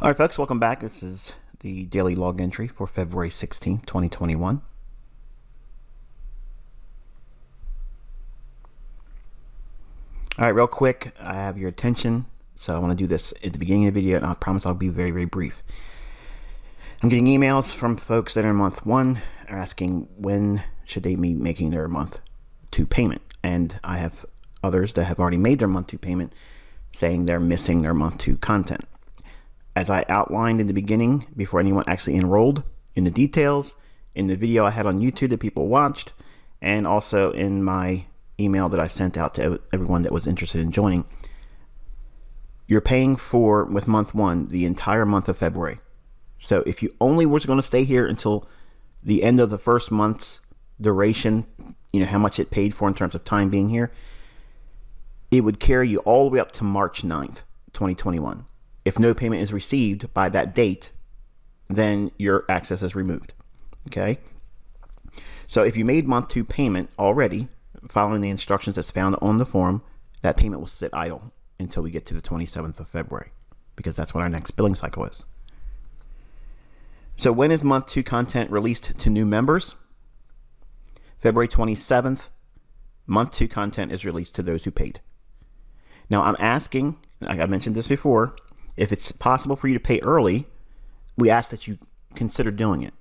All right, folks, welcome back. This is the daily log entry for February 16th, 2021. All right, real quick, I have your attention. So I want to do this at the beginning of the video, and I promise I'll be very, very brief. I'm getting emails from folks that are in month one are asking when should they be making their month two payment. And I have others that have already made their month two payment saying they're missing their month two content. As I outlined in the beginning, before anyone actually enrolled, in the details, in the video I had on YouTube that people watched, and also in my email that I sent out to everyone that was interested in joining, you're paying for, with month one, the entire month of February. So if you only were going to stay here until the end of the first month's duration, you know, how much it paid for in terms of time being here, it would carry you all the way up to March 9th, 2021. If no payment is received by that date, then your access is removed. Okay. So if you made month two payment already, following the instructions that's found on the form, that payment will sit idle until we get to the 27th of February, because that's when our next billing cycle is. So when is month two content released to new members? February 27th, month two content is released to those who paid. Now I'm asking, like I mentioned this before, if it's possible for you to pay early, we ask that you consider doing it.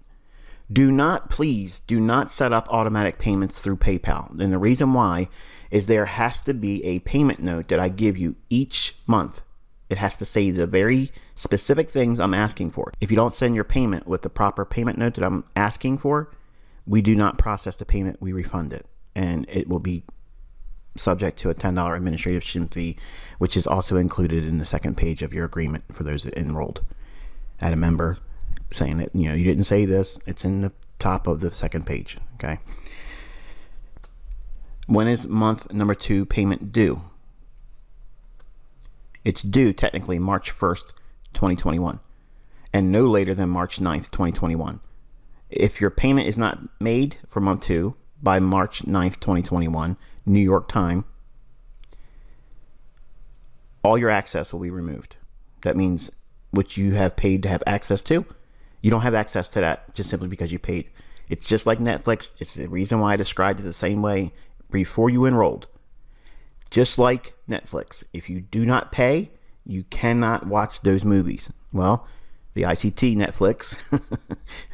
Please do not set up automatic payments through PayPal. And the reason why is there has to be a payment note that I give you each month. It has to say the very specific things I'm asking for. If you don't send your payment with the proper payment note that I'm asking for, we do not process the payment, we refund it. And it will be subject to a $10 administration fee, which is also included in the second page of your agreement for those that enrolled. Add a member saying that, you know, you didn't say this. It's in the top of the second page. Okay. When is month number two payment due? It's due technically March 1st, 2021, and no later than March 9th, 2021. If your payment is not made for month two by March 9th, 2021, New York time, all your access will be removed. That means what you have paid to have access to, you don't have access to that just simply because you paid. It's just like Netflix. It's the reason why I described it the same way before you enrolled. Just like Netflix, if you do not pay, you cannot watch those movies. Well, the ICT Netflix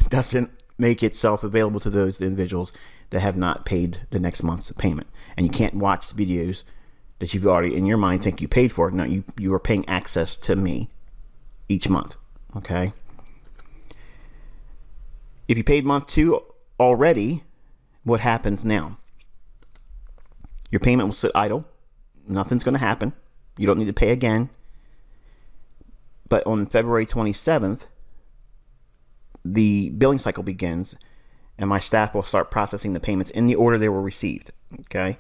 doesn't make itself available to those individuals that have not paid the next month's payment. And you can't watch videos that you've already in your mind think you paid for. No, you are paying access to me each month. Okay. If you paid month two already, what happens now? Your payment will sit idle. Nothing's going to happen. You don't need to pay again. But on February 27th, the billing cycle begins, and my staff will start processing the payments in the order they were received. Okay.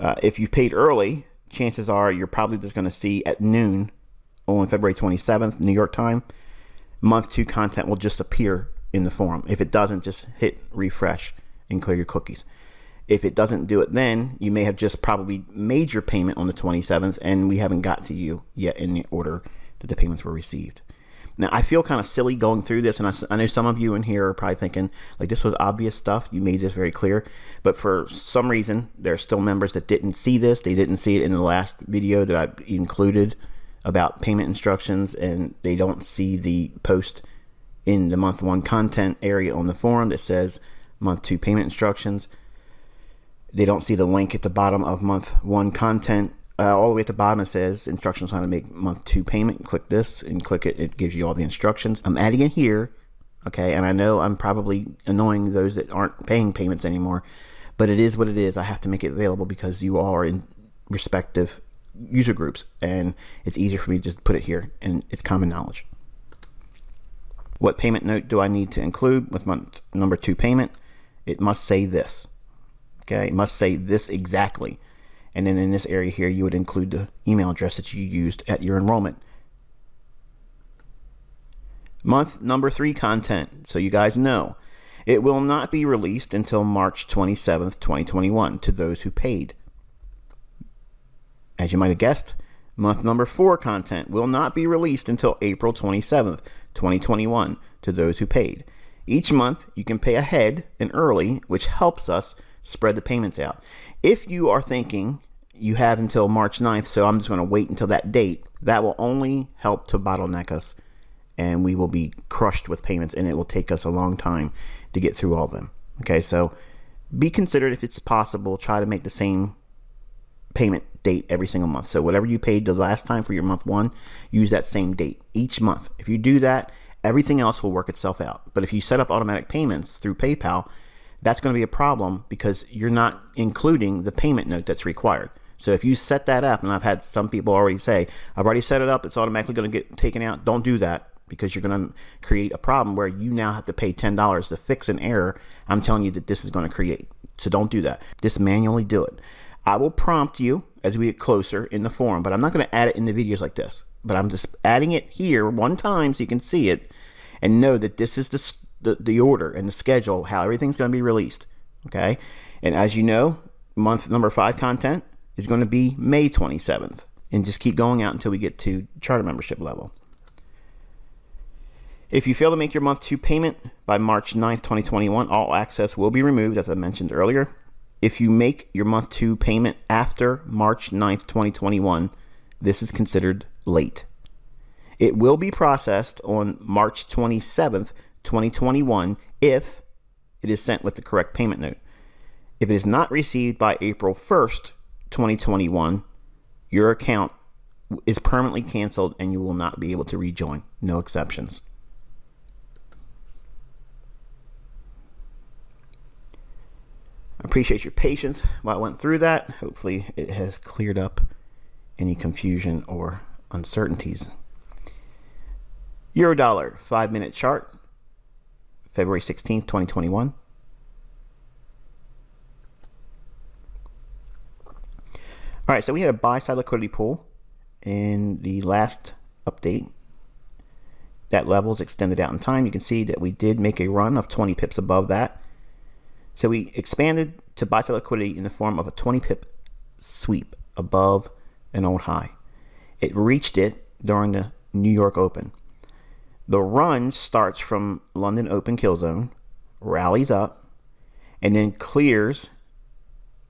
If you paid early, chances are you're probably just going to see at noon on February 27th, New York time, month two content will just appear in the form. If it doesn't, just hit refresh and clear your cookies. If it doesn't do it then, you may have just probably made your payment on the 27th and we haven't got to you yet in the order that the payments were received. Now, I feel kind of silly going through this, and I know some of you in here are probably thinking, like, this was obvious stuff. You made this very clear. But for some reason, there are still members that didn't see this. They didn't see it in the last video that I included about payment instructions, and they don't see the post in the month one content area on the forum that says month two payment instructions. They don't see the link at the bottom of month one content. All the way at the bottom it says instructions on how to make month two payment. Click this and click it. It gives you all the instructions. I'm adding it here, okay? And I know I'm probably annoying those that aren't paying payments anymore, but it is what it is. I have to make it available because you all are in respective user groups, and it's easier for me to just put it here, and it's common knowledge. What payment note do I need to include with month number two payment? It must say this, okay? It must say this exactly. And then in this area here, you would include the email address that you used at your enrollment. Month number three content. So you guys know, it will not be released until March 27th, 2021 to those who paid. As you might have guessed, Month number 4 content will not be released until April 27th, 2021 to those who paid. Each month you can pay ahead and early, which helps us spread the payments out. If you are thinking you have until March 9th, so I'm just going to wait until that date, that will only help to bottleneck us, and we will be crushed with payments, and it will take us a long time to get through all of them. Okay, so be considerate if it's possible. Try to make the same payment date every single month. So whatever you paid the last time for your month 1, use that same date each month. If you do that, everything else will work itself out. But if you set up automatic payments through PayPal, that's going to be a problem because you're not including the payment note that's required. So if you set that up, and I've had some people already say, I've already set it up, it's automatically going to get taken out. Don't do that, because you're going to create a problem where you now have to pay $10 to fix an error I'm telling you that this is going to create. So don't do that. Just manually do it. I will prompt you as we get closer in the forum, but I'm not going to add it in the videos like this. But I'm just adding it here one time so you can see it and know that this is the order and the schedule, how everything's going to be released. Okay? And as you know, month number 5 content is going to be May 27th. And just keep going out until we get to charter membership level. If you fail to make your month 2 payment by March 9th, 2021, all access will be removed, as I mentioned earlier. If you make your month 2 payment after March 9th, 2021, this is considered late. It will be processed on March 27th, 2021 if it is sent with the correct payment note. If it is not received by April 1st, 2021, your account is permanently canceled and you will not be able to rejoin. No exceptions. I appreciate your patience while I went through that. Hopefully it has cleared up any confusion or uncertainties. Euro dollar 5-minute chart, February 16th, 2021. All right, so we had a buy side liquidity pool in the last update. That level is extended out in time. You can see that we did make a run of 20 pips above that. So we expanded to buy side liquidity in the form of a 20 pip sweep above an old high. It reached it during the New York Open. The run starts from London Open kill zone, rallies up, and then clears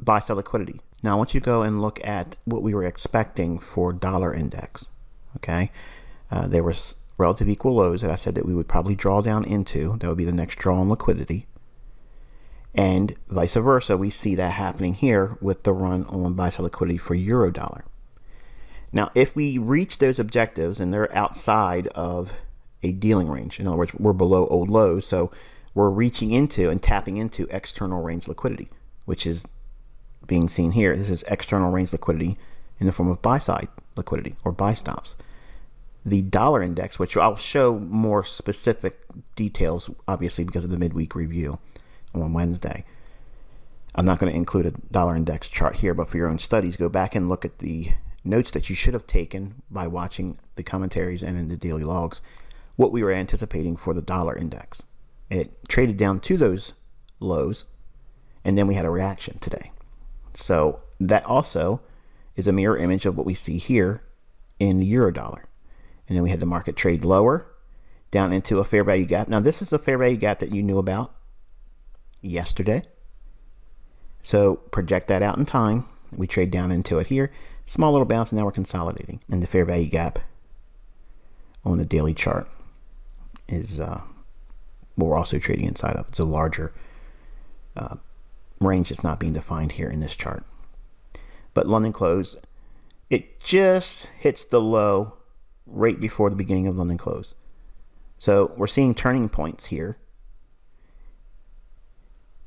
buy side liquidity. Now I want you to go and look at what we were expecting for dollar index. Okay, there was relative equal lows that I said that we would probably draw down into. That would be the next draw on liquidity. And vice versa, we see that happening here with the run on buy side liquidity for euro dollar. Now, if we reach those objectives and they're outside of a dealing range, in other words, we're below old lows, so we're reaching into and tapping into external range liquidity, which is being seen here. This is external range liquidity in the form of buy side liquidity or buy stops. The dollar index, which I'll show more specific details, obviously because of the midweek review on Wednesday. I'm not going to include a dollar index chart here, but for your own studies, go back and look at the notes that you should have taken by watching the commentaries and in the daily logs, what we were anticipating for the dollar index. It traded down to those lows, and then we had a reaction today. So that also is a mirror image of what we see here in the euro dollar. And then we had the market trade lower down into a fair value gap. Now this is a fair value gap that you knew about yesterday. So project that out in time. We trade down into it here. Small little bounce, and now we're consolidating. And the fair value gap on the daily chart is what we're also trading inside of. It's a larger range that's not being defined here in this chart. But London close, it just hits the low right before the beginning of London close. So we're seeing turning points here.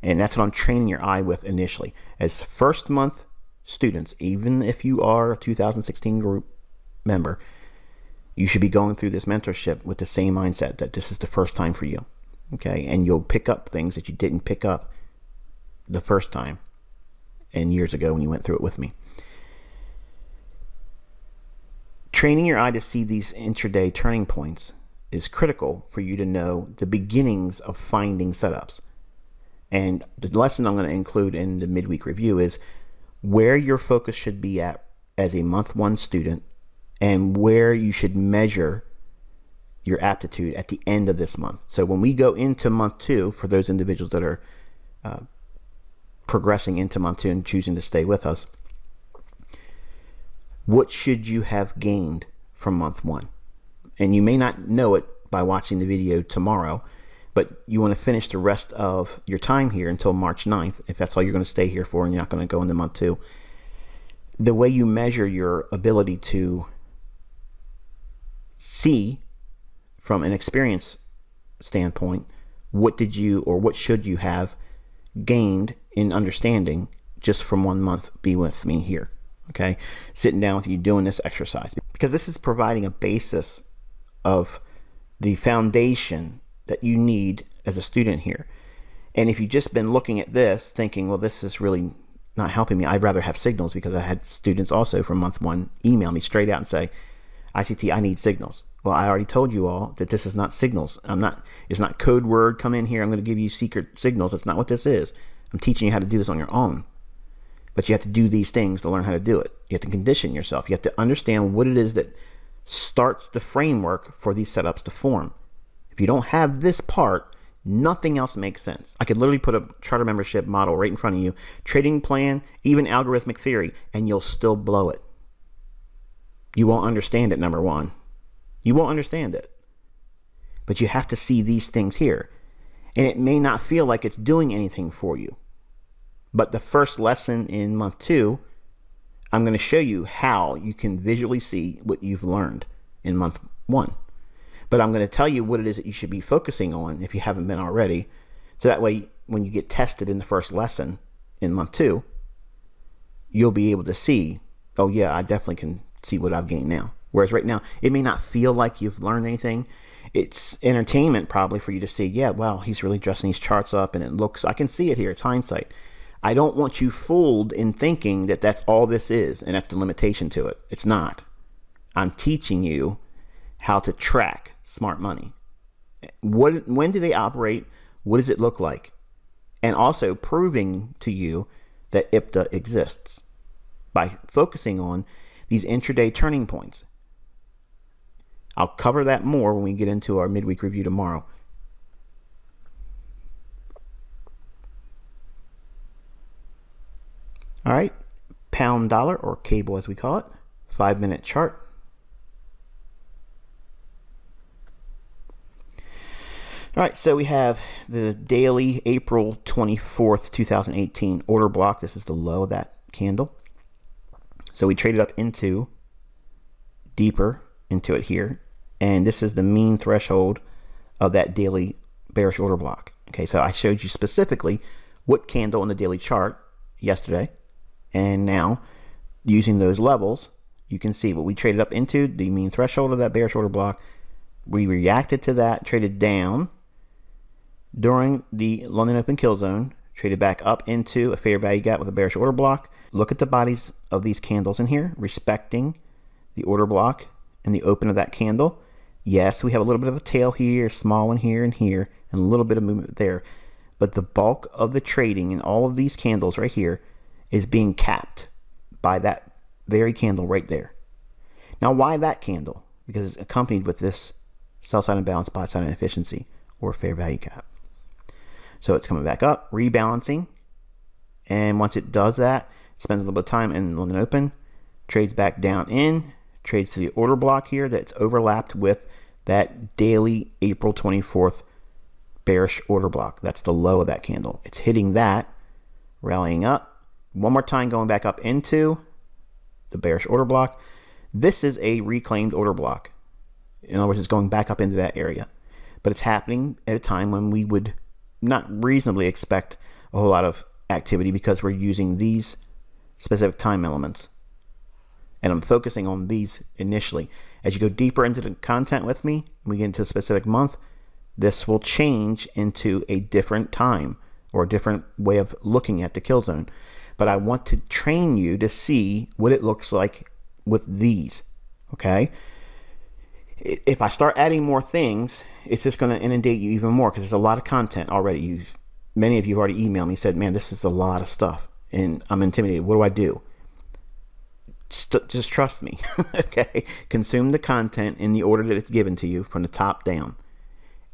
And that's what I'm training your eye with initially. As first month students, even if you are a 2016 group member, you should be going through this mentorship with the same mindset that this is the first time for you. Okay, and you'll pick up things that you didn't pick up the first time and years ago when you went through it with me. Training your eye to see these intraday turning points is critical for you to know the beginnings of finding setups. And the lesson I'm going to include in the midweek review is where your focus should be at as a month 1 student and where you should measure your aptitude at the end of this month. So when we go into month 2, for those individuals that are progressing into month 2 and choosing to stay with us, what should you have gained from month 1? And you may not know it by watching the video tomorrow, but you want to finish the rest of your time here until March 9th, if that's all you're going to stay here for and you're not going to go into month 2. The way you measure your ability to see from an experience standpoint, what did you or what should you have gained in understanding just from 1 month be with me here, okay? Sitting down with you doing this exercise, because this is providing a basis of the foundation that you need as a student here. And if you've just been looking at this thinking, well, this is really not helping me, I'd rather have signals, because I had students also from month 1 email me straight out and say, ICT, I need signals. Well, I already told you all that this is not signals. It's not code word, come in here, I'm going to give you secret signals. That's not what this is. I'm teaching you how to do this on your own. But you have to do these things to learn how to do it. You have to condition yourself. You have to understand what it is that starts the framework for these setups to form. If you don't have this part, nothing else makes sense. I could literally put a charter membership model right in front of you, trading plan, even algorithmic theory, and you'll still blow it. You won't understand it, number one. You won't understand it. But you have to see these things here. And it may not feel like it's doing anything for you. But the first lesson in month 2, I'm going to show you how you can visually see what you've learned in month 1. But I'm going to tell you what it is that you should be focusing on if you haven't been already. So that way, when you get tested in the first lesson in month 2, you'll be able to see, oh yeah, I definitely can see what I've gained now. Whereas right now, it may not feel like you've learned anything. It's entertainment probably for you to see, yeah, wow, he's really dressing these charts up and it looks, I can see it here, it's hindsight. I don't want you fooled in thinking that that's all this is and that's the limitation to it. It's not. I'm teaching you how to track smart money. When do they operate? What does it look like? And also proving to you that IPTA exists by focusing on these intraday turning points. I'll cover that more when we get into our midweek review tomorrow. All right, pound dollar, or cable as we call it, 5-minute chart. All right, so we have the daily April 24th, 2018 order block. This is the low of that candle. So we traded up into, deeper into it here. And this is the mean threshold of that daily bearish order block. Okay, so I showed you specifically what candle in the daily chart yesterday. And now, using those levels, you can see what we traded up into, the mean threshold of that bearish order block. We reacted to that, traded down during the London Open kill zone, traded back up into a fair value gap with a bearish order block. Look at the bodies of these candles in here, respecting the order block and the open of that candle. Yes, we have a little bit of a tail here, small one here, and a little bit of movement there. But the bulk of the trading in all of these candles right here is being capped by that very candle right there. Now, why that candle? Because it's accompanied with this sell side imbalance, buy side inefficiency, or fair value gap. So it's coming back up, rebalancing. And once it does that, it spends a little bit of time in London Open, trades back down in, trades to the order block here that's overlapped with that daily April 24th bearish order block. That's the low of that candle. It's hitting that, rallying up. One more time, going back up into the bearish order block. This is a reclaimed order block. In other words, it's going back up into that area. But it's happening at a time when we would not reasonably expect a whole lot of activity because we're using these specific time elements. And I'm focusing on these initially. As you go deeper into the content with me, we get into a specific month, this will change into a different time or a different way of looking at the kill zone. But I want to train you to see what it looks like with these, okay? If I start adding more things, it's just going to inundate you even more because there's a lot of content already. Many of you have already emailed me and said, man, this is a lot of stuff and I'm intimidated. What do I do? Just trust me. Okay. Consume the content in the order that it's given to you from the top down.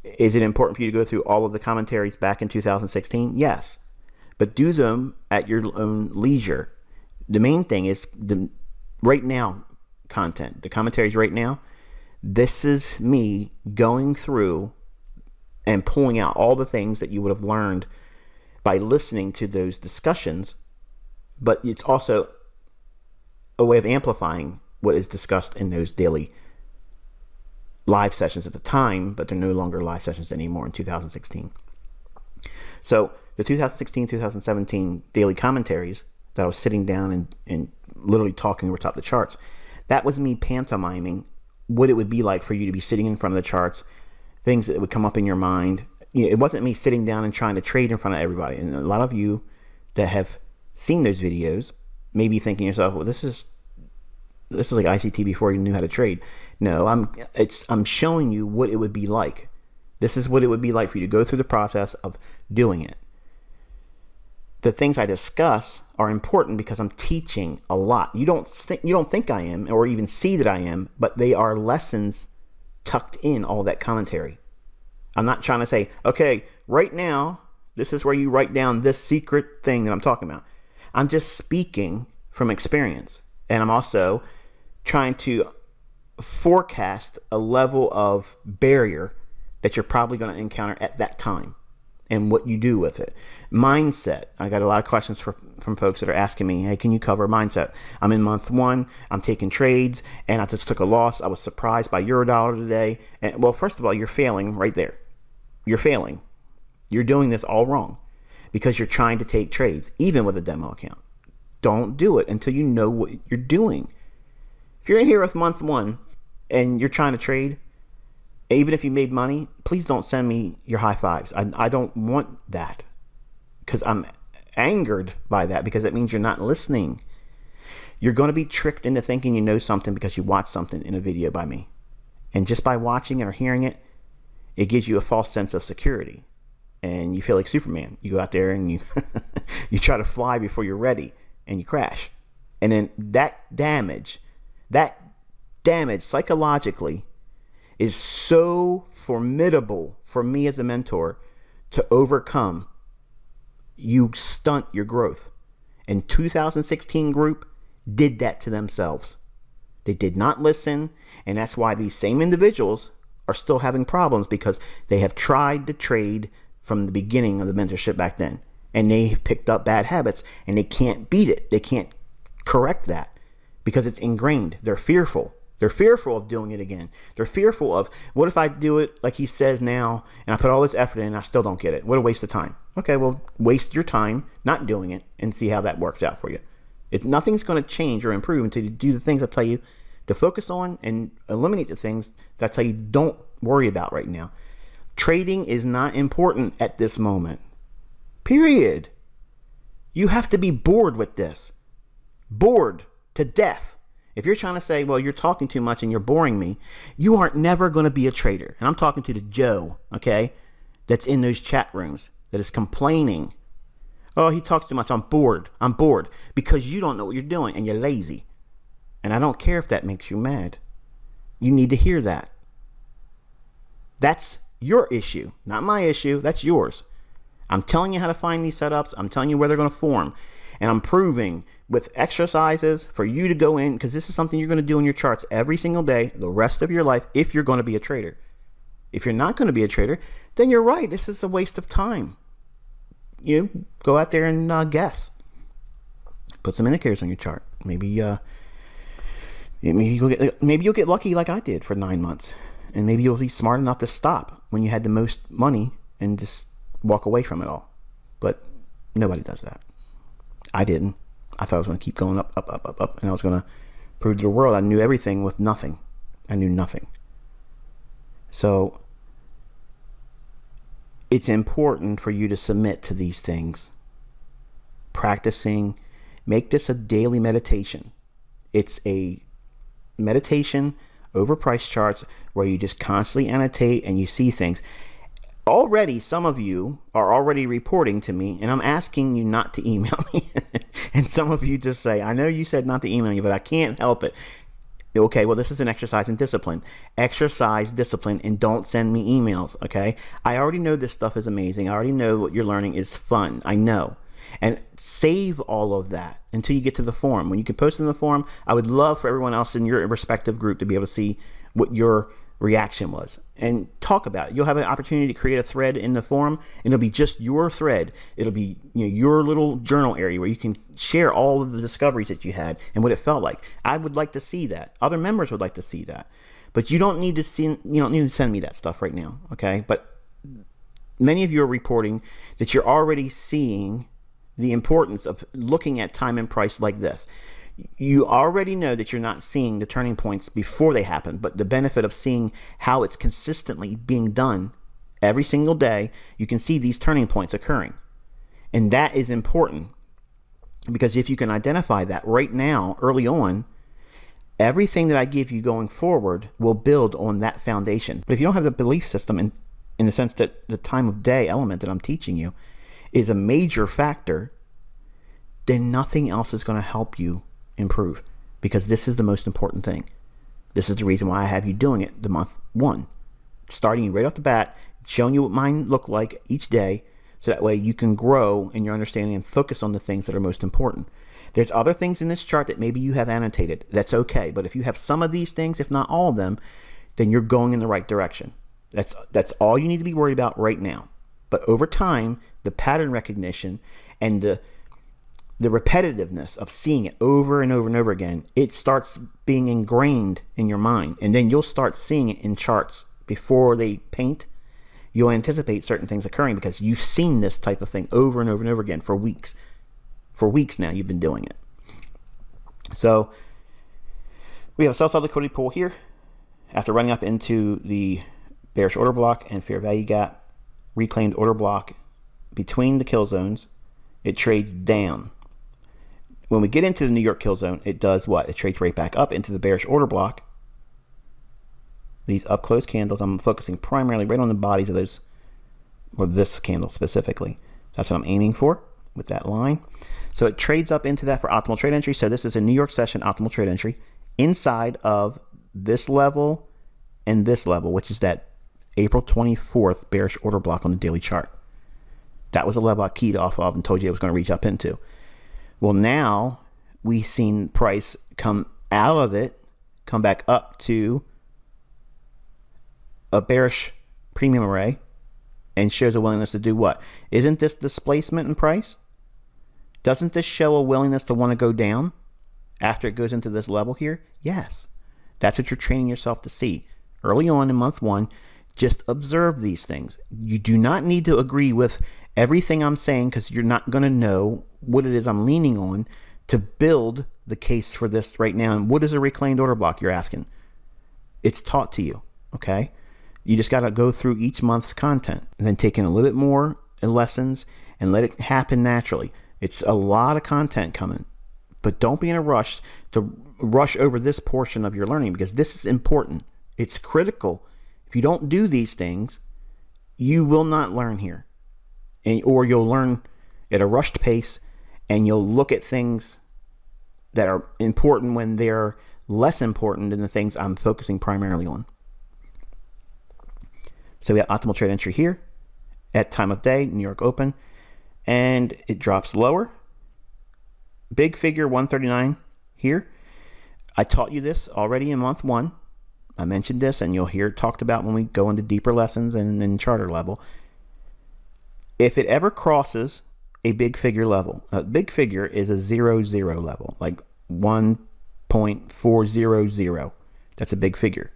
Is it important for you to go through all of the commentaries back in 2016? Yes. But do them at your own leisure. The main thing is the right now content, the commentaries right now. This is me going through and pulling out all the things that you would have learned by listening to those discussions, but it's also a way of amplifying what is discussed in those daily live sessions at the time, but they're no longer live sessions anymore in 2016. So the 2016-2017 daily commentaries that I was sitting down and literally talking over top of the charts, that was me pantomiming what it would be like for you to be sitting in front of the charts, things that would come up in your mind. It wasn't me sitting down and trying to trade in front of everybody. And a lot of you that have seen those videos may be thinking to yourself, well, this is like ICT before you knew how to trade. No, I'm showing you what it would be like. This is what it would be like for you to go through the process of doing it. The things I discuss are important because I'm teaching a lot. You don't think I am, or even see that I am, but they are lessons tucked in all that commentary. I'm not trying to say, okay, right now, this is where you write down this secret thing that I'm talking about. I'm just speaking from experience. And I'm also trying to forecast a level of barrier that you're probably going to encounter at that time and what you do with it. Mindset. I got a lot of questions from folks that are asking me, hey, can you cover mindset? I'm in month 1. I'm taking trades and I just took a loss. I was surprised by Eurodollar today. And well, first of all, you're failing right there. You're failing. You're doing this all wrong because you're trying to take trades, even with a demo account. Don't do it until you know what you're doing. If you're in here with month 1 and you're trying to trade, even if you made money, please don't send me your high fives. I don't want that because I'm angered by that because it means you're not listening. You're going to be tricked into thinking you know something because you watched something in a video by me. And just by watching it or hearing it, it gives you a false sense of security. And you feel like Superman. You go out there and you you try to fly before you're ready and you crash. And then that damage psychologically is so formidable for me as a mentor to overcome. You stunt your growth. And 2016 group did that to themselves. They did not listen, and that's why these same individuals are still having problems because they have tried to trade from the beginning of the mentorship back then, and they have picked up bad habits, and they can't beat it. They can't correct that because it's ingrained. They're fearful. They're fearful of doing it again. They're fearful of, what if I do it like he says now, and I put all this effort in and I still don't get it? What a waste of time. Okay, well, waste your time not doing it and see how that works out for you. Nothing's going to change or improve until you do the things I tell you to focus on and eliminate the things that I tell you don't worry about right now. Trading is not important at this moment. Period. You have to be bored with this. Bored to death. If you're trying to say, well, you're talking too much and you're boring me, you aren't never going to be a trader. And I'm talking to the Joe, okay, that's in those chat rooms that is complaining. Oh, he talks too much. I'm bored. I'm bored because you don't know what you're doing and you're lazy. And I don't care if that makes you mad. You need to hear that. That's your issue, not my issue. That's yours. I'm telling you how to find these setups. I'm telling you where they're going to form. And I'm proving with exercises for you to go in, because this is something you're going to do in your charts every single day, the rest of your life, if you're going to be a trader. If you're not going to be a trader, then you're right. This is a waste of time. You go out there and guess. Put some indicators on your chart. Maybe you'll get lucky like I did for 9 months. And maybe you'll be smart enough to stop when you had the most money and just walk away from it all. But nobody does that. I didn't. I thought I was going to keep going up, and I was going to prove to the world I knew everything with nothing. I knew nothing. So it's important for you to submit to these things. Practicing, make this a daily meditation. It's a meditation over price charts where you just constantly annotate and you see things. already some of you are already reporting to me, and I'm asking you not to email me. And some of you just say, I know you said not to email you, but I can't help it. Okay, well, this is an exercise in discipline. Exercise discipline and don't send me emails, okay? I already know this stuff is amazing. I already know what you're learning is fun. I know. And save all of that until you get to the forum. When you can post in the forum, I would love for everyone else in your respective group to be able to see what your reaction was and talk about it. You'll have an opportunity to create a thread in the forum, and it'll be just your thread. It'll be, your little journal area where you can share all of the discoveries that you had and what it felt like. I would like to see that. Other members would like to see that. But you don't need to send me that stuff right now, okay? But many of you are reporting that you're already seeing the importance of looking at time and price like this. You already know that you're not seeing the turning points before they happen, but the benefit of seeing how it's consistently being done every single day, you can see these turning points occurring. And that is important, because if you can identify that right now, early on, everything that I give you going forward will build on that foundation. But if you don't have the belief system in the sense that the time of day element that I'm teaching you is a major factor, then nothing else is going to help you improve, because this is the most important thing. This is the reason why I have you doing it the month one, starting you right off the bat, showing you what mine look like each day, so that way you can grow in your understanding and focus on the things that are most important. There's other things in this chart that maybe you have annotated. That's okay. But if you have some of these things, if not all of them, then you're going in the right direction. That's all you need to be worried about right now. But over time, the pattern recognition and the repetitiveness of seeing it over and over and over again, it starts being ingrained in your mind. And then you'll start seeing it in charts before they paint. You'll anticipate certain things occurring because you've seen this type of thing over and over and over again for weeks. For weeks now, you've been doing it. So we have a sell-side liquidity pool here. After running up into the bearish order block and fair value gap, reclaimed order block between the kill zones, it trades down. When we get into the New York kill zone, it does what? It trades right back up into the bearish order block. These up close candles, I'm focusing primarily right on the bodies of those, or this candle specifically. That's what I'm aiming for with that line. So it trades up into that for optimal trade entry. So this is a New York session optimal trade entry inside of this level and this level, which is that April 24th bearish order block on the daily chart. That was a level I keyed off of and told you I was going to reach up into. Well, now we've seen price come out of it, come back up to a bearish premium array, and shows a willingness to do what? Isn't this displacement in price? Doesn't this show a willingness to want to go down after it goes into this level here? Yes. That's what you're training yourself to see. Early on in month one, just observe these things. You do not need to agree with everything I'm saying, because you're not going to know what it is I'm leaning on to build the case for this right now. And what is a reclaimed order block, you're asking? It's taught to you, okay? You just got to go through each month's content and then take in a little bit more lessons and let it happen naturally. It's a lot of content coming, but don't be in a rush to rush over this portion of your learning, because this is important. It's critical. If you don't do these things, you will not learn here, or you'll learn at a rushed pace, and you'll look at things that are important when they're less important than the things I'm focusing primarily on. So we have optimal trade entry here at time of day, New York open, and it drops lower. Big figure 139 here. I taught you this already in month one. I mentioned this, and you'll hear it talked about when we go into deeper lessons and in charter level. If it ever crosses a big figure level, a big figure is a 0-0 level, like 1.400. That's a big figure.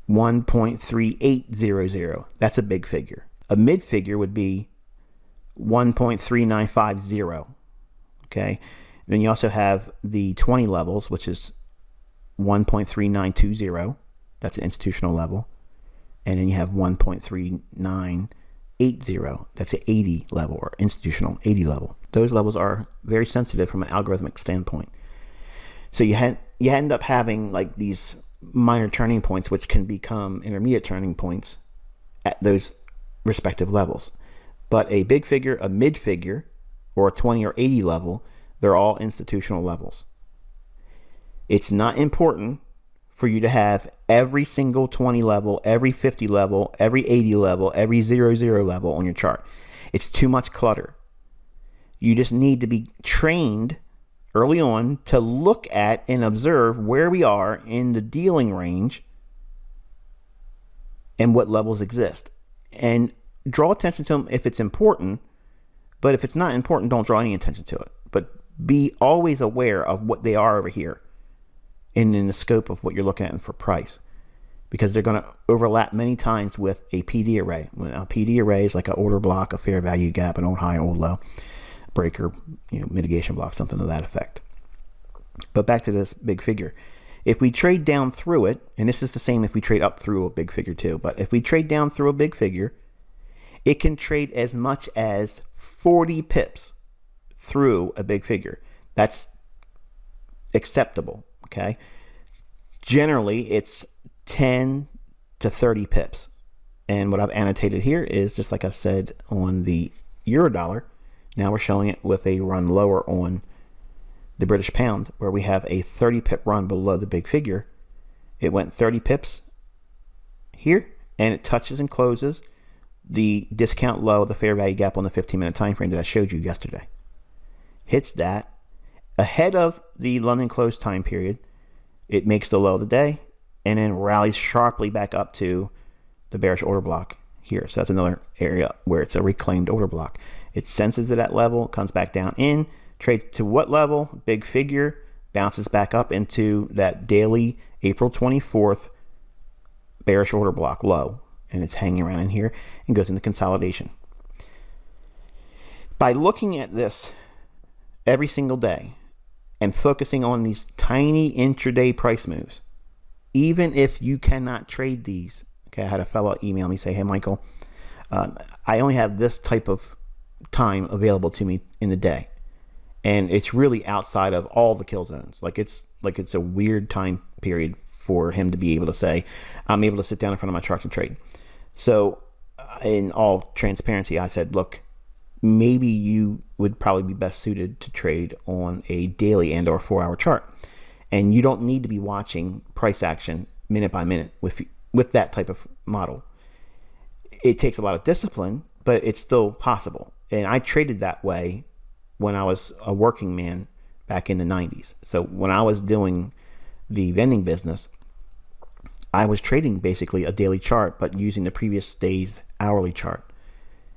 1.3800. That's a big figure. A mid figure would be 1.3950. Okay. Then you also have the 20 levels, which is 1.3920. That's an institutional level. And then you have 1.3980. That's an 80 level, or institutional 80 level. Those levels are very sensitive from an algorithmic standpoint. So you end up having like these minor turning points, which can become intermediate turning points at those respective levels. But a big figure, a mid figure, or a 20 or 80 level, they're all institutional levels. It's not important for you to have every single 20 level, every 50 level, every 80 level, every 00 level on your chart. It's too much clutter. You just need to be trained early on to look at and observe where we are in the dealing range and what levels exist. And draw attention to them if it's important, but if it's not important, don't draw any attention to it. But be always aware of what they are over here and in the scope of what you're looking at for price, because they're going to overlap many times with a PD array. A PD array is like an order block, a fair value gap, an old high, old low, breaker, mitigation block, something to that effect. But back to this big figure. If we trade down through it, and this is the same if we trade up through a big figure too, but if we trade down through a big figure, it can trade as much as 40 pips through a big figure. That's acceptable, okay? Generally, it's 10 to 30 pips. And what I've annotated here is, just like I said on the euro dollar, now we're showing it with a run lower on the British pound, where we have a 30 pip run below the big figure. It went 30 pips here, and it touches and closes the discount low, the fair value gap on the 15-minute time frame that I showed you yesterday. Hits that ahead of the London close time period. It makes the low of the day and then rallies sharply back up to the bearish order block here. So that's another area where it's a reclaimed order block. It senses to that level, comes back down in, trades to what level? Big figure, bounces back up into that daily April 24th bearish order block low, and it's hanging around in here and goes into consolidation. By looking at this every single day and focusing on these tiny intraday price moves, even if you cannot trade these. Okay, I had a fellow email me say, hey Michael, I only have this type of time available to me in the day, and it's really outside of all the kill zones. Like it's a weird time period for him to be able to say, I'm able to sit down in front of my chart and trade. So in all transparency, I said, look, maybe you would probably be best suited to trade on a daily and or 4-hour chart. And you don't need to be watching price action minute by minute with that type of model. It takes a lot of discipline, but it's still possible. And I traded that way when I was a working man back in the 90s. So when I was doing the vending business, I was trading basically a daily chart, but using the previous day's hourly chart.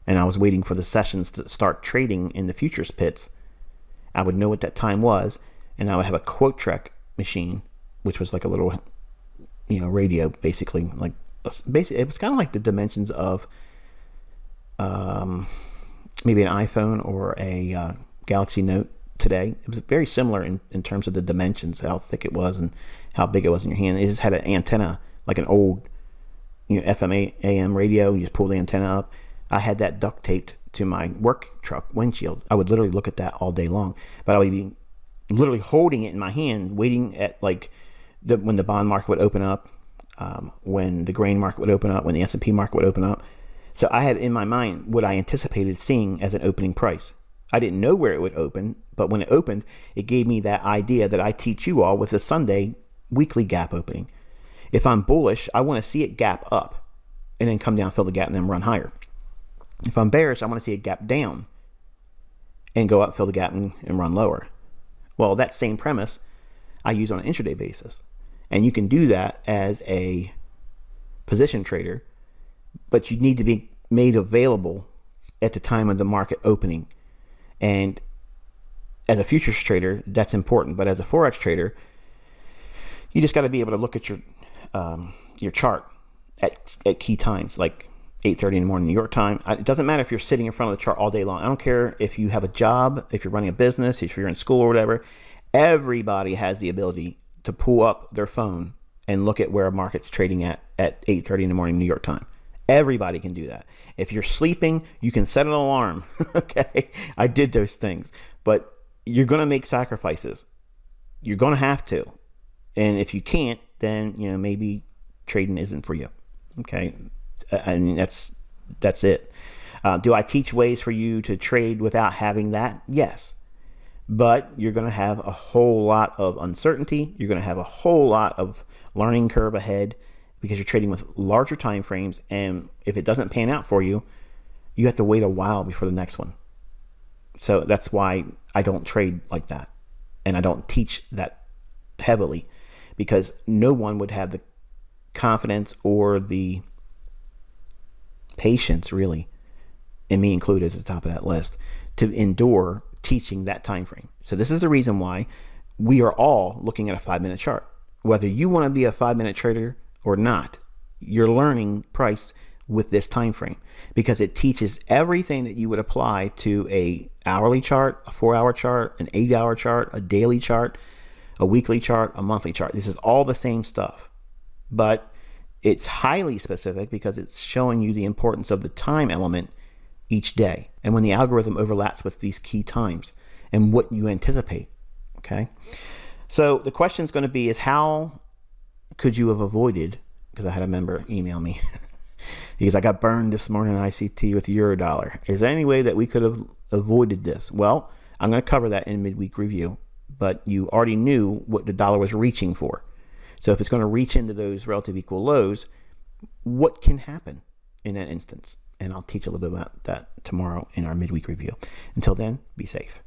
And I was waiting for the sessions to start trading in the futures pits. I would know what that time was, and I would have a quote trek machine, which was like a little, radio, basically. It was kind of like the dimensions of maybe an iPhone or a Galaxy Note today. It was very similar in terms of the dimensions, how thick it was and how big it was in your hand. It just had an antenna, like an old FM AM radio. You just pull the antenna up. I had that duct taped to my work truck windshield. I would literally look at that all day long, but I would be literally holding it in my hand, waiting at when the bond market would open up, when the grain market would open up, when the S&P market would open up. So I had in my mind what I anticipated seeing as an opening price. I didn't know where it would open, but when it opened, it gave me that idea that I teach you all with the Sunday weekly gap opening. If I'm bullish, I want to see it gap up and then come down, fill the gap, and then run higher. If I'm bearish, I want to see it gap down and go up, fill the gap, and run lower. Well, that same premise I use on an intraday basis. And you can do that as a position trader, but you need to be made available at the time of the market opening. And as a futures trader, that's important. But as a Forex trader, you just got to be able to look at your chart at key times, like 8:30 in the morning New York time. It doesn't matter if you're sitting in front of the chart all day long. I don't care if you have a job, if you're running a business, if you're in school or whatever. Everybody has the ability to pull up their phone and look at where a market's trading at 8:30 in the morning New York time. Everybody can do that. If you're sleeping, you can set an alarm. Okay, I did those things, but you're going to make sacrifices. You're going to have to, and if you can't, then maybe trading isn't for you. Okay, and that's That's it. Do I teach ways for you to trade without having that? Yes. But you're going to have a whole lot of uncertainty. You're going to have a whole lot of learning curve ahead because you're trading with larger time frames. And if it doesn't pan out for you, you have to wait a while before the next one. So that's why I don't trade like that. And I don't teach that heavily, because no one would have the confidence or the patience, really, and me included at the top of that list, to endure teaching that time frame. So this is the reason why we are all looking at a 5-minute chart. Whether you want to be a 5-minute trader or not, you're learning price with this time frame, because it teaches everything that you would apply to a hourly chart, a 4-hour chart, an 8-hour chart, a daily chart, a weekly chart, a monthly chart. This is all the same stuff, but it's highly specific because it's showing you the importance of the time element each day, and when the algorithm overlaps with these key times and what you anticipate. Okay, so the question is going to be is how could you have avoided, because I had a member email me because I got burned this morning on ICT with Eurodollar. Is there any way that we could have avoided this? Well, I'm going to cover that in midweek review, but you already knew what the dollar was reaching for. So if it's going to reach into those relative equal lows, what can happen in that instance? And I'll teach a little bit about that tomorrow in our midweek review. Until then, be safe.